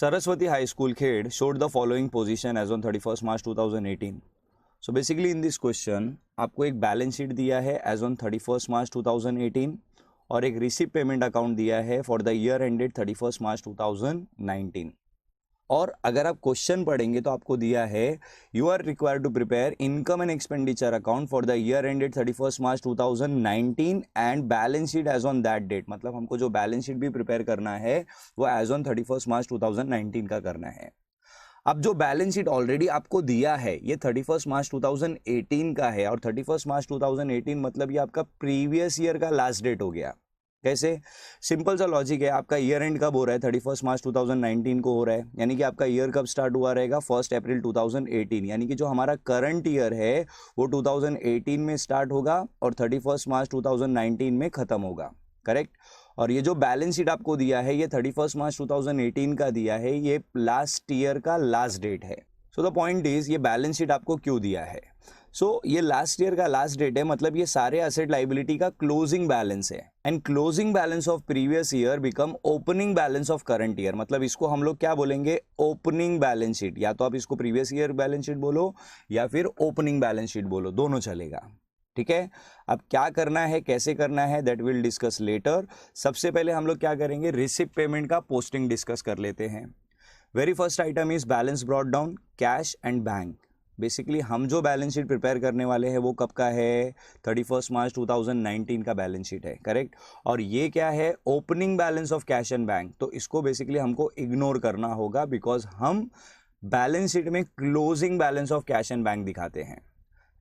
Saraswati High School Khed showed the following position as on 31st March 2018. So basically in this question आपको एक balance sheet दिया है as on 31st मार्च 2018 और एक receipt payment account दिया है for the year ended 31st March 2019. और अगर आप क्वेश्चन पढ़ेंगे तो आपको दिया है you are required to prepare income and expenditure account for the year ended 31st March 2019 and balance sheet as on that date. मतलब हमको जो बैलेंस शीट भी प्रिपेयर करना है वो एज ऑन 31st मार्च 2019 का करना है. अब जो बैलेंस शीट ऑलरेडी आपको दिया है ये 31st मार्च 2018 का है और 31st मार्च 2018 मतलब ये आपका प्रीवियस ईयर का लास्ट डेट हो गया. कैसे? सिंपल सा लॉजिक है. आपका ईयर एंड कब हो रहा है? 31st मार्च 2019 को हो रहा है, यानी कि आपका ईयर कब स्टार्ट हुआ रहेगा? 1 अप्रैल 2018. यानी कि जो हमारा करंट ईयर है वो 2018 में स्टार्ट होगा और 31st मार्च 2019 में खत्म होगा. करेक्ट. और ये जो बैलेंस शीट आपको दिया है ये 31st मार्च 2018 का दिया है, ये लास्ट ईयर का लास्ट डेट है. सो द पॉइंट इज ये बैलेंस शीट आपको क्यों दिया है? ये लास्ट ईयर का लास्ट डेट है, मतलब ये सारे एसेट लाइबिलिटी का क्लोजिंग बैलेंस है and closing balance of previous year become opening balance of current year. मतलब इसको हम लोग क्या बोलेंगे? Opening balance sheet. या तो आप इसको प्रीवियस ईयर बैलेंस शीट बोलो या फिर ओपनिंग बैलेंस शीट बोलो, दोनों चलेगा. ठीक है. अब क्या करना है, कैसे करना है, दैट विल डिस्कस लेटर. सबसे पहले हम लोग क्या करेंगे? रिसिप्ट पेमेंट का पोस्टिंग डिस्कस कर लेते हैं. Very first item is balance brought down, cash and bank. Basically हम जो बैलेंस शीट प्रिपेयर करने वाले हैं वो कब का है? 31st मार्च 2019 का बैलेंस शीट है. करेक्ट. और ये क्या है? Opening balance of cash and bank. तो इसको बेसिकली हमको इग्नोर करना होगा बिकॉज हम बैलेंस शीट में closing balance of cash and bank दिखाते हैं,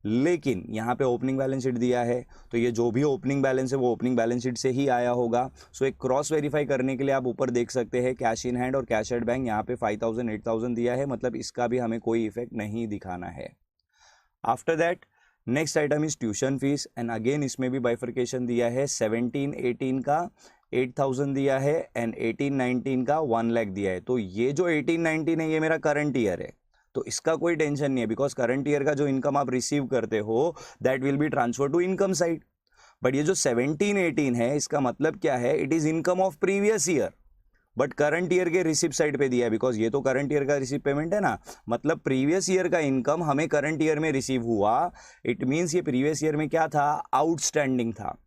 लेकिन यहाँ पे ओपनिंग बैलेंस शीट दिया है तो ये जो भी ओपनिंग बैलेंस है वो ओपनिंग बैलेंस शीट से ही आया होगा. एक क्रॉस वेरीफाई करने के लिए आप ऊपर देख सकते हैं कैश इन हैंड और कैश एट बैंक. यहाँ पे 5000 8000 दिया है, मतलब इसका भी हमें कोई इफेक्ट नहीं दिखाना है. After that next item is tuition fees and again इसमें भी बाइफर्केशन दिया है. 17-18 का 8000 दिया है एंड 18-19 का 1 लाख दिया है. तो ये जो 18-19 है ये मेरा करंट ईयर है, तो इसका कोई टेंशन नहीं है बिकॉज करंट ईयर का जो इनकम आप रिसीव करते हो that will be transfer to income side. But ये जो 17-18 है इसका मतलब क्या है? It is income of previous year but current year के रिसिप्ट साइड पे दिया है बिकॉज ये तो करंट ईयर का रिसिप्ट पेमेंट है ना. मतलब प्रीवियस ईयर का इनकम हमें करंट ईयर में रिसीव हुआ. इट मीन्स ये प्रीवियस ईयर में क्या था? आउटस्टैंडिंग था.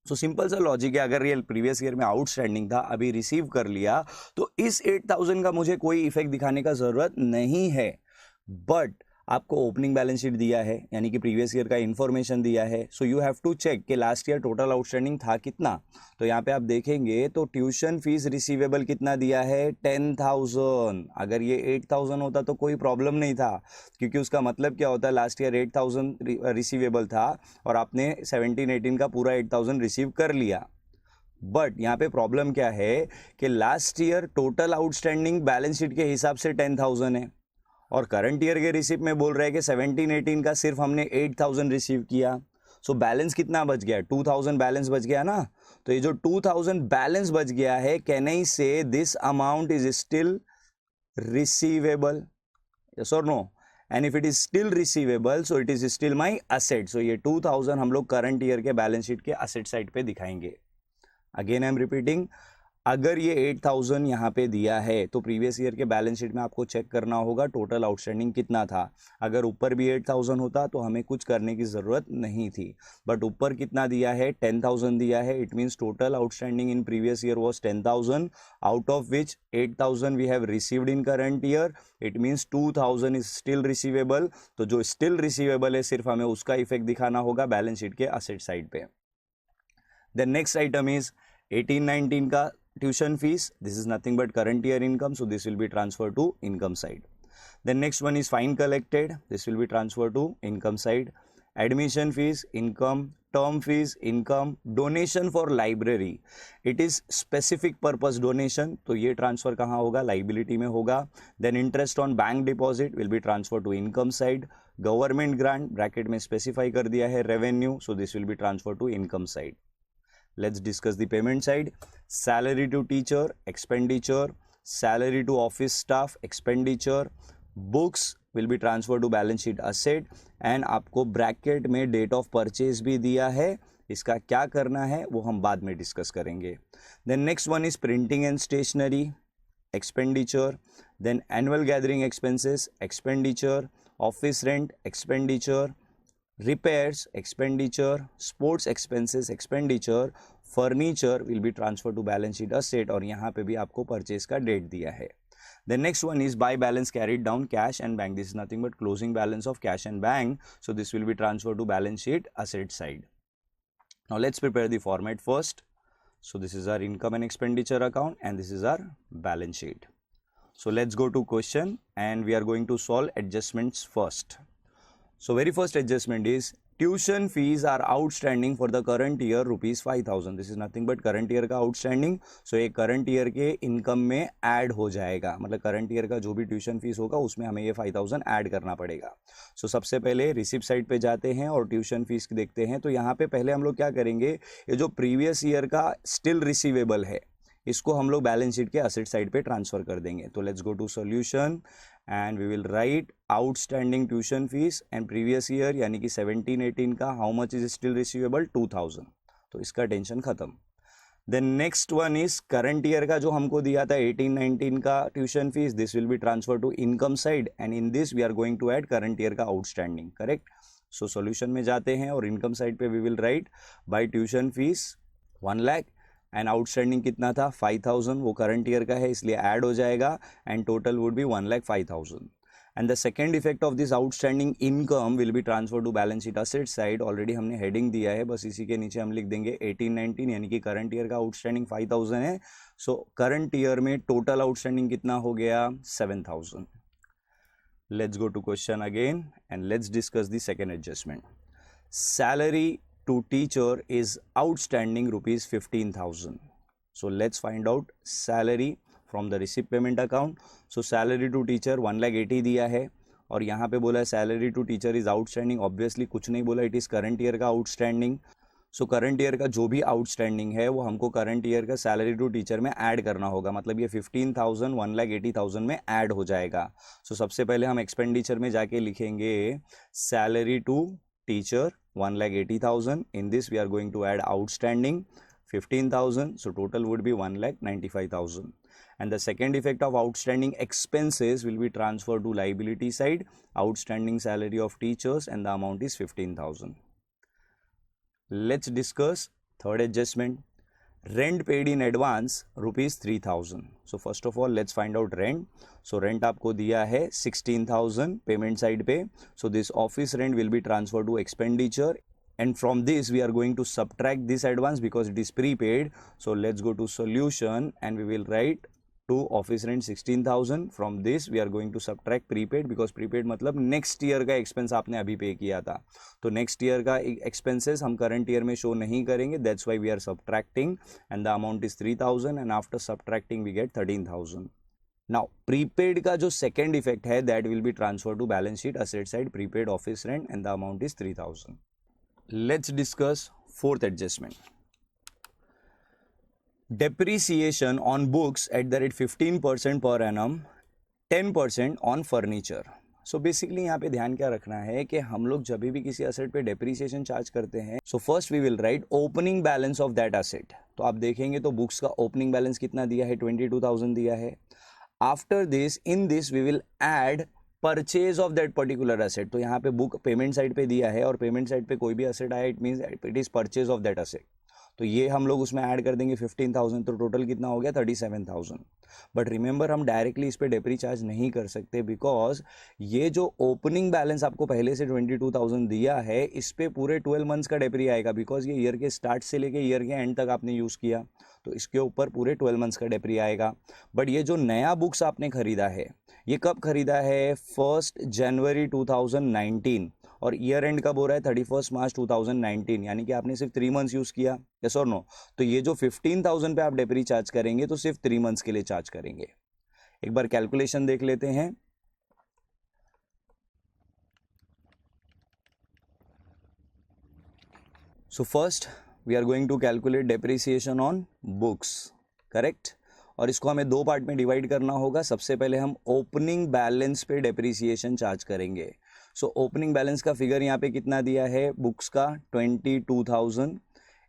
सिंपल सा लॉजिक है, अगर ये प्रीवियस ईयर में आउटस्टैंडिंग था अभी रिसीव कर लिया तो इस 8000 का मुझे कोई इफेक्ट दिखाने का जरूरत नहीं है. बट आपको ओपनिंग बैलेंस शीट दिया है यानी कि प्रीवियस ईयर का इंफॉर्मेशन दिया है. So you have to check कि लास्ट ईयर टोटल आउटस्टैंडिंग था कितना. तो यहाँ पे आप देखेंगे तो ट्यूशन फीस रिसीवेबल कितना दिया है? 10,000. अगर ये 8,000 होता तो कोई प्रॉब्लम नहीं था, क्योंकि उसका मतलब क्या होता है? लास्ट ईयर 8,000 रिसीवेबल था और आपने 17-18 का पूरा 8,000 रिसीव कर लिया. बट यहाँ पे प्रॉब्लम क्या है कि last year total outstanding balance sheet के हिसाब से 10,000 है और करंट ईयर के रिसिप्ट में बोल रहे हैं कि 17-18 का सिर्फ हमने 8,000 रिसीव किया. बैलेंस कितना बच गया? 2,000 बैलेंस बच गया ना. तो ये जो 2,000 बैलेंस बच गया है, can I say this amount is still receivable? Yes और no? And if it is still receivable so it is still my asset. ये 2,000 हम लोग करंट ईयर के बैलेंस शीट के असेट साइड पे दिखाएंगे. अगेन आई एम रिपीटिंग, अगर ये 8,000 यहाँ पे दिया है तो प्रीवियस ईयर के बैलेंस शीट में आपको चेक करना होगा टोटल आउटस्टैंडिंग कितना था. अगर ऊपर भी 8,000 होता तो हमें कुछ करने की ज़रूरत नहीं थी. बट ऊपर कितना दिया है? 10,000 दिया है. It means total outstanding in previous year was 10,000, out of which 8,000 we have received in current year. It means 2,000 is still receivable. तो जो स्टिल रिसीवेबल है सिर्फ हमें उसका इफेक्ट दिखाना होगा बैलेंस शीट के असेट साइड पे. देन नेक्स्ट आइटम इज 18-19 का tuition fees. This is nothing but current year income, so this will be transferred to income side. Then next one is fine collected. This will be transferred to income side. Admission fees, income. Term fees, income. Donation for library, it is specific purpose donation, तो ये transfer कहाँ होगा? Liability में होगा. Then interest on bank deposit will be transferred to income side. Government grant bracket में specify कर दिया है revenue, so this will be transferred to income side. Let's discuss the payment side. Salary to teacher, expenditure. Salary to office staff, expenditure. Books will be transferred to balance sheet asset. And आपको bracket में date of purchase भी दिया है. इसका क्या करना है वो हम बाद में डिस्कस करेंगे. Then next one is printing and stationery. expenditure, then annual gathering expenses, expenditure, office rent, expenditure, repairs, expenditure, sports expenses, expenditure, furniture will be transferred to balance sheet asset, और यहाँ पे भी आपको परचेज का date दिया है. The next one is buy balance carried down cash and bank. This is nothing but closing balance of cash and bank. So this will be transferred to balance sheet asset side. Now let's prepare the format first. So this is our income and expenditure account and this is our balance sheet. So let's go to question and we are going to solve adjustments first. So very first adjustment is tuition fees are outstanding for the current year rupees 5000. This is nothing but current year का outstanding. So ये current year के income में add हो जाएगा, मतलब current year का जो भी tuition fees होगा उसमें हमें ये 5000 add करना पड़ेगा. So सबसे पहले receipt side पे जाते हैं और tuition fees देखते हैं. तो यहाँ पे पहले हम लोग क्या करेंगे, ये जो previous year का still receivable है इसको हम लोग बैलेंस शीट के असेट साइड पे ट्रांसफर कर देंगे. तो let's go to solution and we will write outstanding tuition fees and previous year यानी कि 17-18 का how much is still receivable 2000. तो इसका टेंशन खत्म. Then next one is current year का जो हमको दिया था 18-19 का tuition fees, this will be transfer to income side and in this we are going to add current year का आउटस्टैंडिंग. करेक्ट. सो सॉल्यूशन में जाते हैं और इनकम साइड पे we will write by tuition fees 1 lakh and outstanding कितना था 5000, वो current year का है इसलिए ऐड हो जाएगा and total would be 1,05,000. And the second effect of this outstanding income will be transfer to balance sheet asset side. Already हमने heading दिया है, बस इसी के नीचे हम लिख देंगे 18-19 यानी कि करंट ईयर का आउटस्टैंडिंग 5000 है. सो करंट ईयर में टोटल आउटस्टैंडिंग कितना हो गया 7000. Let's go to question again and let's discuss the second adjustment. Salary to teacher is outstanding rupees 15,000. So let's find out salary from the receipt payment account. So salary to teacher 1,80,000 दिया है और यहाँ पे बोला है salary to teacher is outstanding. Obviously कुछ नहीं बोला, it is current year का outstanding. So current year का जो भी outstanding है वो हमको current year का salary to teacher में add करना होगा, मतलब ये 15,000 1,80,000 में add हो जाएगा. So सबसे पहले हम expenditure में जाके लिखेंगे salary to teacher 1,80,000. In this we are going to add outstanding 15,000. So total would be 1,95,000. And the second effect of outstanding expenses will be transferred to liability side. Outstanding salary of teachers and the amount is 15,000. Let's discuss third adjustment. Rent paid in advance rupees 3,000. So first of all let's find out rent. So rent आपको दिया है 16,000 payment side पे. So this office rent will be transferred to expenditure and from this we are going to subtract this advance because it is prepaid. So let's go to solution and we will write to office rent 16,000. From this we are going to subtract prepaid because prepaid मतलब next year का expense आपने अभी पे किया था. तो next year का expenses हम current year में show नहीं करेंगे, that's why we are subtracting and the amount is 3,000 and after subtracting we get 13,000. Now prepaid का जो second effect है that will be transferred to balance sheet asset side, prepaid office rent and the amount is 3,000. Let's discuss fourth adjustment. Depreciation on books at the rate 15% per annum, 10% on furniture. So basically यहाँ पे ध्यान क्या रखना है कि हम लोग जब भी किसी असेट पे डेप्रीसिएशन चार्ज करते हैं, so first we will write opening balance of that asset. तो आप देखेंगे तो बुक्स का ओपनिंग बैलेंस कितना दिया है 22,000 दिया है. After this in this we will add purchase of that particular asset. तो यहाँ पे बुक पेमेंट साइड पे दिया है और पेमेंट साइड पे कोई भी असेट आया it means it is purchase of that asset. तो ये हम लोग उसमें ऐड कर देंगे 15,000. तो टोटल कितना हो गया 37,000. बट रिमेंबर हम डायरेक्टली इस पे डेप्री चार्ज नहीं कर सकते बिकॉज ये जो ओपनिंग बैलेंस आपको पहले से 22,000 दिया है इस पे पूरे 12 मंथ्स का डेप्री आएगा बिकॉज ये ईयर के स्टार्ट से लेके ईयर के एंड तक आपने यूज़ किया, तो इसके ऊपर पूरे 12 मंथ्स का डेप्री आएगा. बट ये जो नया बुक्स आपने खरीदा है ये कब खरीदा है 1 जनवरी 2019 और ईयर एंड कब हो रहा है 31 मार्च 2019, यानी कि आपने सिर्फ 3 मंथ्स यूज़ किया. यस और नो? तो ये जो 15,000 पे आप डेप्री चार्ज करेंगे तो सिर्फ 3 मंथ्स के लिए चार्ज करेंगे. एक बार कैलकुलेशन देख लेते हैं. So first we are going to calculate depreciation on books, correct. और इसको हमें 2 पार्ट में डिवाइड करना होगा. सबसे पहले हम ओपनिंग बैलेंस पे डेप्रीसिएशन चार्ज करेंगे. सो ओपनिंग बैलेंस का फिगर यहाँ पे कितना दिया है बुक्स का 22,000.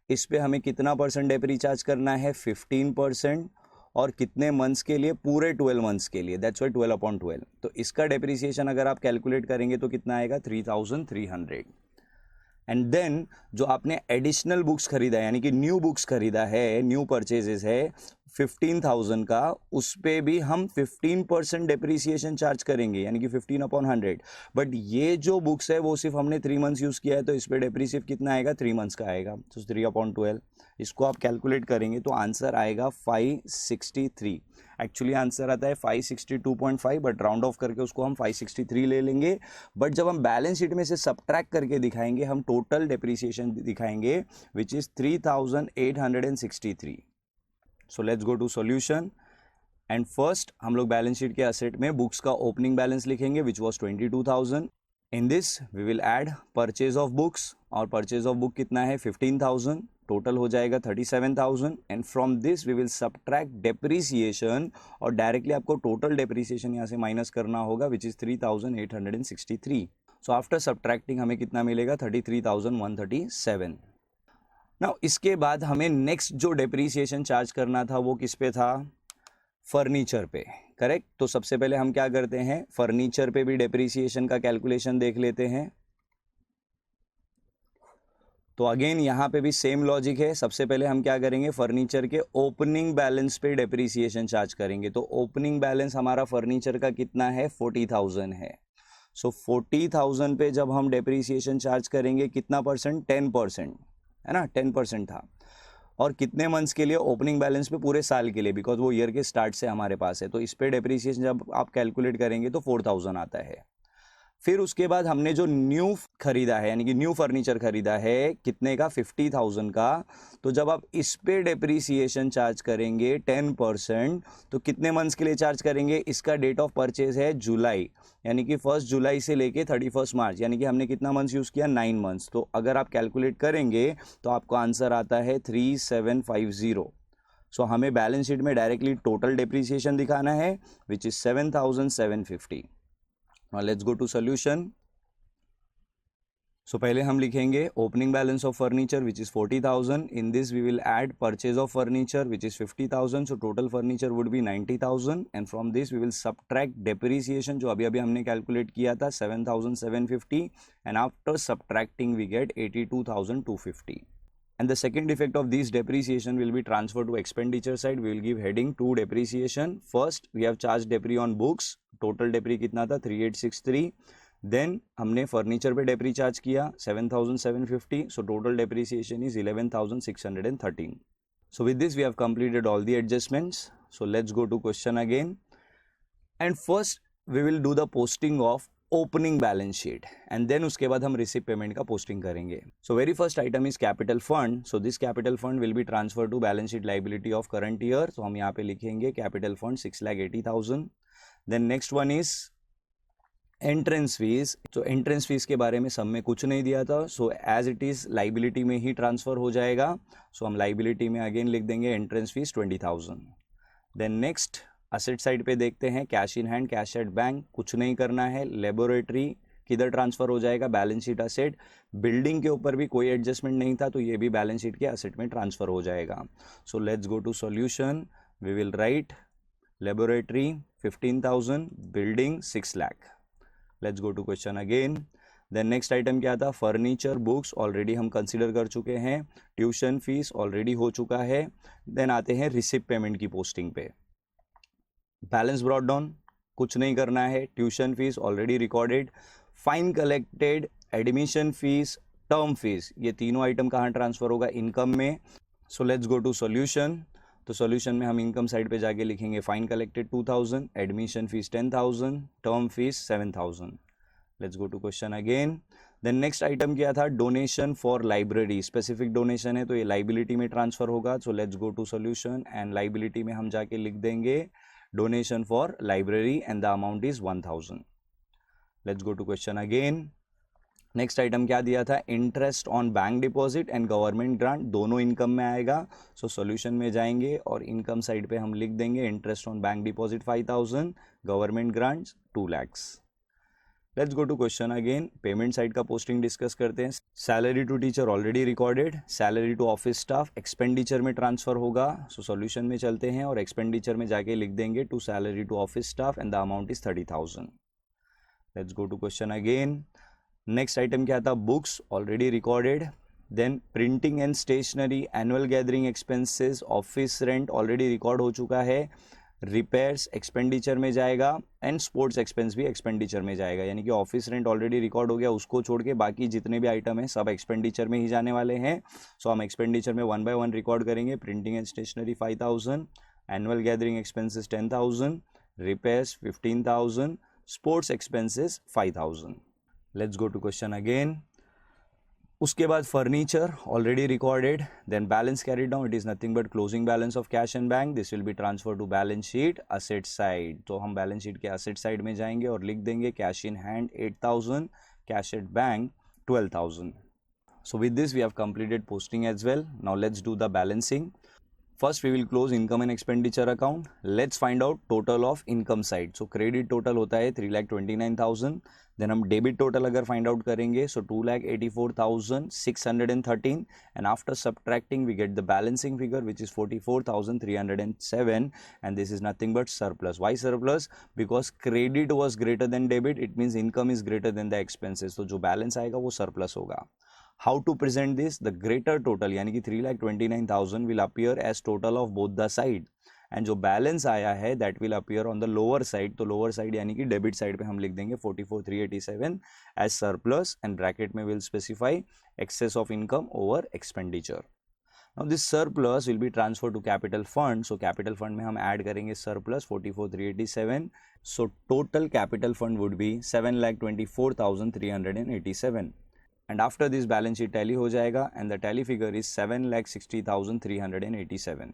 इस पे हमें कितना परसेंट डेप्री चार्ज करना है 15%. और कितने मंथ्स के लिए, पूरे 12 मंथ्स के लिए, दैट्स वाई 12/12। तो इसका डेप्रिसिएशन अगर आप कैलकुलेट करेंगे तो कितना आएगा 3300। एंड देन जो आपने एडिशनल बुक्स खरीदा है यानी कि न्यू बुक्स खरीदा है, न्यू परचेजेस है 15,000 का, उस पे भी हम 15% डेप्रीसिएशन चार्ज करेंगे यानी कि 15/100। बट ये जो बुक्स है वो सिर्फ हमने 3 मंथ्स यूज़ किया है, तो इस पे डेप्रीसिएट कितना आएगा 3 मंथ्स का आएगा, तो 3/12। इसको आप कैलकुलेट करेंगे तो आंसर आएगा 563। एक्चुअली आंसर आता है 562.5, बट राउंड ऑफ करके उसको हम 563 ले लेंगे। बट जब हम बैलेंस शीट में से सबट्रैक्ट करके दिखाएंगे, हम टोटल डेप्रीसिएशन दिखाएंगे which is 3863। So let's go to solution. And first हम लोग बैलेंस शीट के असेट में बुक्स का ओपनिंग बैलेंस लिखेंगे which was 22,000। In this we will add purchase of books, और परचेज ऑफ बुक कितना है 15,000, टोटल हो जाएगा 37,000। And from this we will subtract depreciation, और डायरेक्टली आपको टोटल डेप्रीसिएशन यहाँ से माइनस करना होगा which is 3863। So after subtracting हमें कितना मिलेगा 33,137। नाउ इसके बाद हमें नेक्स्ट जो डेप्रीसिएशन चार्ज करना था वो किस पे था, फर्नीचर पे, करेक्ट। तो सबसे पहले हम क्या करते हैं, फर्नीचर पे भी डेप्रीसिएशन का कैलकुलेशन देख लेते हैं। तो अगेन यहाँ पे भी सेम लॉजिक है। सबसे पहले हम क्या करेंगे, फर्नीचर के ओपनिंग बैलेंस पे डेप्रीसिएशन चार्ज करेंगे। तो ओपनिंग बैलेंस हमारा फर्नीचर का कितना है 40,000 है। सो 40,000 पे जब हम डेप्रीसिएशन चार्ज करेंगे कितना परसेंट, 10% है ना, 10% था। और कितने मंथ्स के लिए, ओपनिंग बैलेंस पे पूरे साल के लिए, बिकॉज वो ईयर के स्टार्ट से हमारे पास है। तो इस पे डेप्रीसिएशन जब आप कैलकुलेट करेंगे तो 4,000 आता है। फिर उसके बाद हमने जो न्यू खरीदा है यानी कि न्यू फर्नीचर खरीदा है कितने का, 50,000 का। तो जब आप इस पे डेप्रीसिएशन चार्ज करेंगे 10%, तो कितने मंथ्स के लिए चार्ज करेंगे, इसका डेट ऑफ परचेज है जुलाई, यानी कि 1 जुलाई से लेके 31 मार्च, यानी कि हमने कितना मंथ्स यूज़ किया 9 मंथ्स। तो अगर आप कैलकुलेट करेंगे तो आपको आंसर आता है 3750। सो हमें बैलेंस शीट में डायरेक्टली टोटल डेप्रीसिएशन दिखाना है which is 7,750। Now let's go to solution. So पहले हम लिखेंगे opening balance of furniture which is 40,000. In this we will add purchase of furniture which is 50,000. So total furniture would be 90,000. And from this we will subtract depreciation जो अभी हमने calculate किया था 7,750. And after subtracting we get 82,250. And the second effect of this depreciation will be transferred to expenditure side. We will give heading to depreciation. First we have charged depre on books. Total depre कितना था 3863. Then हमने furniture पे depre charge किया 7,750. So total depreciation is 11,613. So with this we have completed all the adjustments. So let's go to question again. And first we will do the posting of opening balance sheet and then उसके बाद हम receipt payment का posting करेंगे। So very first item is capital fund. So this capital fund will be transfer to balance sheet liability of current year. तो हम यहाँ पे लिखेंगे capital fund 6,80,000। Then next one is entrance fees. तो entrance fees के बारे में सब में कुछ नहीं दिया था, so as it is liability में ही ट्रांसफर हो जाएगा। सो हम लाइबिलिटी में अगेन लिख देंगे entrance fees 20,000। Then next asset side पे देखते हैं, cash in hand, cash at bank, कुछ नहीं करना है। लेबोरेटरी किधर ट्रांसफर हो जाएगा, बैलेंस शीट असेट। बिल्डिंग के ऊपर भी कोई एडजस्टमेंट नहीं था, तो ये भी बैलेंस शीट के असेट में ट्रांसफर हो जाएगा। So let's go to solution. We will write laboratory 15,000, building 6 lakh. Let's go to question again. Then next item क्या था, फर्नीचर, बुक्स ऑलरेडी हम कंसिडर कर चुके हैं, ट्यूशन फीस ऑलरेडी हो चुका है। देन आते हैं रिसिप्ट पेमेंट की पोस्टिंग पे। बैलेंस ब्रॉट डाउन, कुछ नहीं करना है। Tuition fees already recorded. Fine collected, admission fees, term fees, ये तीनों आइटम कहाँ ट्रांसफर होगा, इनकम में। So let's go to solution. तो सॉल्यूशन में हम इनकम साइड पे जाके लिखेंगे fine collected 2,000, admission fees 10,000, term fees 7,000। Let's go to question again. Then next item क्या था, donation for library. Specific donation है तो ये लाइबिलिटी में ट्रांसफर होगा। So let's go to solution and liability में हम जाके लिख देंगे donation for library and the amount is 1,000. Let's go to question again. Next item क्या दिया था, interest on bank deposit and government grant, दोनों इनकम में आएगा। सो सॉल्यूशन में जाएंगे और इनकम साइड पे हम लिख देंगे interest on bank deposit 5,000, government grants 2 lakhs. Let's go to question again. Payment side का पोस्टिंग डिस्कस करते हैं. Salary to teacher already recorded, salary to office staff expenditure में ट्रांसफर होगा. सो सॉल्यूशन में चलते हैं और एक्सपेंडिचर में जाके लिख देंगे to salary to office staff and the amount is 30,000. Let's go to question again. Next item क्या था? Books already recorded. Then printing and stationery, annual gathering expenses, office rent already record हो चुका है. Repairs expenditure में जाएगा and sports expense भी expenditure में जाएगा. यानी कि ऑफिस रेंट ऑलरेडी रिकॉर्ड हो गया, उसको छोड़ के बाकी जितने भी आइटम हैं सब एक्सपेंडिचर में ही जाने वाले हैं. सो हम एक्सपेंडिचर में 1 बाय 1 रिकॉर्ड करेंगे. Printing and stationery 5,000, annual gathering expenses 10,000, repairs 15,000, sports expenses 5,000. Let's go to question again. उसके बाद furniture already recorded. Then balance carried down, it is nothing but closing balance of cash and bank. This will be transfer to balance sheet asset side. तो हम balance sheet के asset side में जाएंगे और लिख देंगे cash in hand 8,000, cash at bank 12,000. So with this we have completed posting as well. Now let's do the balancing. First we will close income and expenditure account. Let's find out total of income side. So credit total होता है 3,29,000. Then हम debit total अगर find out करेंगे so 2,84,613 and after subtracting we get the balancing figure which is 44,307 and this is nothing but surplus. Why surplus? Because credit was greater than debit. It means income is greater than the expenses. तो जो balance आएगा वो surplus होगा. How to present this? The greater total यानी कि 3,29,000 will appear as total of both the side and जो balance आया है that will appear on the lower side. तो lower side यानी कि debit side पे हम लिख देंगे 44,387 as surplus and bracket में will specify excess of income over expenditure. Now this surplus will be transferred to capital fund. So capital fund में हम add करेंगे surplus 44,387. So total capital fund would be 7,24,387. And after this balance sheet tally हो जाएगा and the tally figure is 7,60,387.